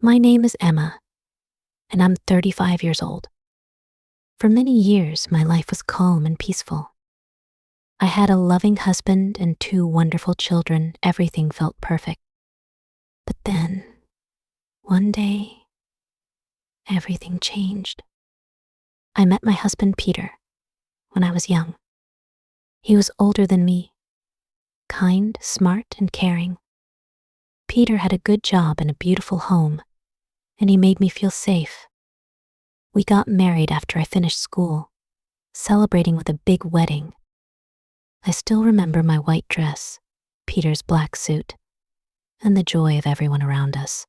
My name is Emma, and I'm 35 years old. For many years, my life was calm and peaceful. I had a loving husband and 2 wonderful children. Everything felt perfect. But then, one day, everything changed. I met my husband, Peter, when I was young. He was older than me, kind, smart, and caring. Peter had a good job and a beautiful home, and he made me feel safe. We got married after I finished school, celebrating with a big wedding. I still remember my white dress, Peter's black suit, and the joy of everyone around us.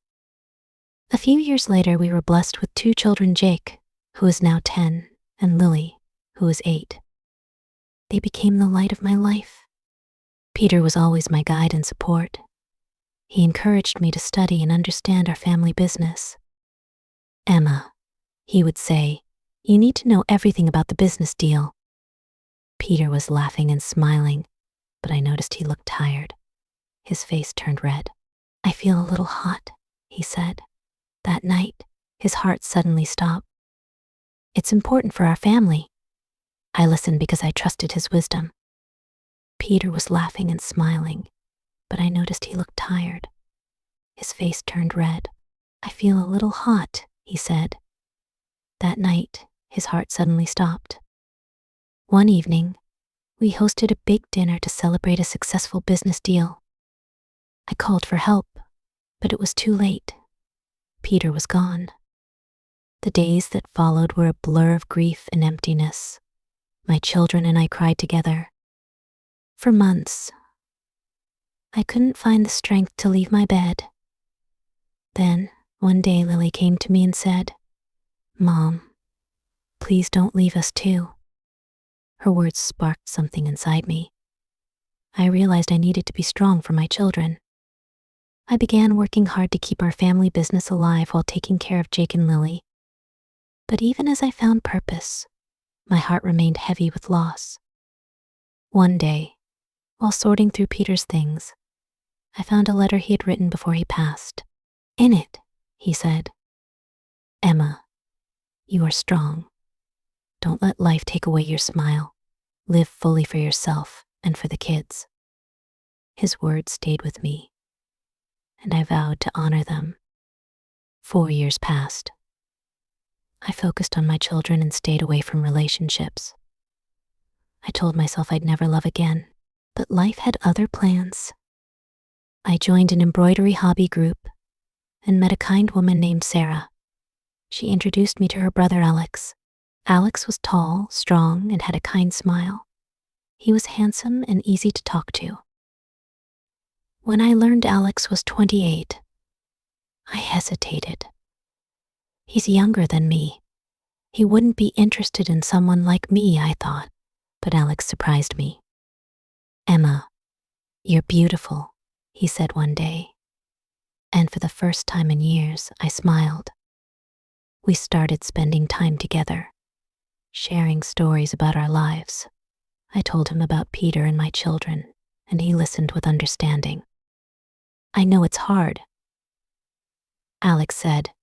A few years later, we were blessed with 2 children, Jake, who is now 10, and Lily, who is 8. They became the light of my life. Peter was always my guide and support. He encouraged me to study and understand our family business. Emma, he would say, you need to know everything about the business deal. Peter was laughing and smiling, but I noticed he looked tired. His face turned red. I feel a little hot, he said. That night, his heart suddenly stopped. It's important for our family. I listened because I trusted his wisdom. Peter was laughing and smiling, but I noticed he looked tired. His face turned red. I feel a little hot, he said. That night, his heart suddenly stopped. One evening, we hosted a big dinner to celebrate a successful business deal. I called for help, but it was too late. Peter was gone. The days that followed were a blur of grief and emptiness. My children and I cried together. For months, I couldn't find the strength to leave my bed. Then, one day, Lily came to me and said, "Mom, please don't leave us too." Her words sparked something inside me. I realized I needed to be strong for my children. I began working hard to keep our family business alive while taking care of Jake and Lily. But even as I found purpose, my heart remained heavy with loss. One day, while sorting through Peter's things, I found a letter he had written before he passed. In it, he said, "Emma, you are strong. Don't let life take away your smile. Live fully for yourself and for the kids." His words stayed with me, and I vowed to honor them. 4 years passed. I focused on my children and stayed away from relationships. I told myself I'd never love again, but life had other plans. I joined an embroidery hobby group and met a kind woman named Sarah. She introduced me to her brother Alex. Alex was tall, strong, and had a kind smile. He was handsome and easy to talk to. When I learned Alex was 28, I hesitated. He's younger than me. He wouldn't be interested in someone like me, I thought, but Alex surprised me. "Emma, you're beautiful," he said one day. And for the first time in years, I smiled. We started spending time together, sharing stories about our lives. I told him about Peter and my children, and he listened with understanding. "I know it's hard," Alex said,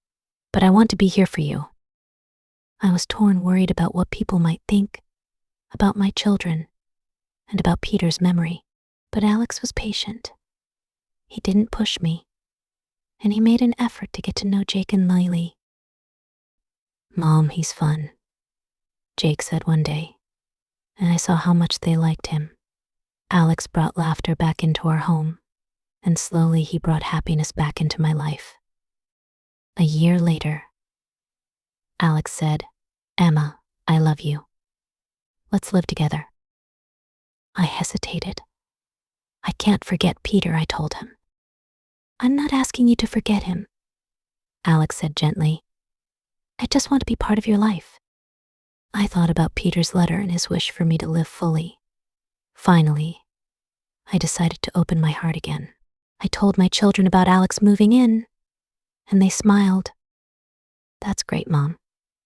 "but I want to be here for you." I was torn, worried about what people might think, about my children, and about Peter's memory. But Alex was patient. He didn't push me, and he made an effort to get to know Jake and Lily. "Mom, he's fun," Jake said one day, and I saw how much they liked him. Alex brought laughter back into our home, and slowly he brought happiness back into my life. A year later, Alex said, "Emma, I love you. Let's live together." I hesitated. "I can't forget Peter," I told him. "I'm not asking you to forget him," Alex said gently. "I just want to be part of your life." I thought about Peter's letter and his wish for me to live fully. Finally, I decided to open my heart again. I told my children about Alex moving in, and they smiled. "That's great, Mom,"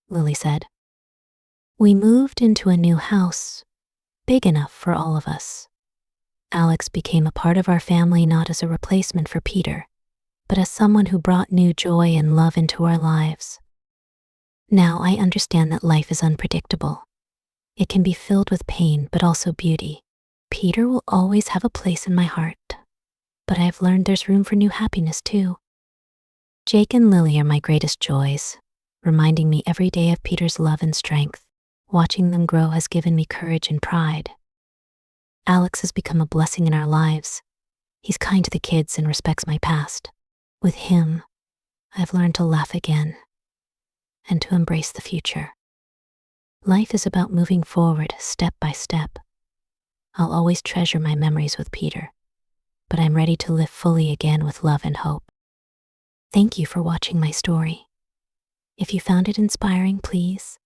Lily said. We moved into a new house, big enough for all of us. Alex became a part of our family, not as a replacement for Peter, but as someone who brought new joy and love into our lives. Now I understand that life is unpredictable. It can be filled with pain, but also beauty. Peter will always have a place in my heart, but I have learned there's room for new happiness too. Jake and Lily are my greatest joys, reminding me every day of Peter's love and strength. Watching them grow has given me courage and pride. Alex has become a blessing in our lives. He's kind to the kids and respects my past. With him, I've learned to laugh again and to embrace the future. Life is about moving forward step by step. I'll always treasure my memories with Peter, but I'm ready to live fully again with love and hope. Thank you for watching my story. If you found it inspiring, please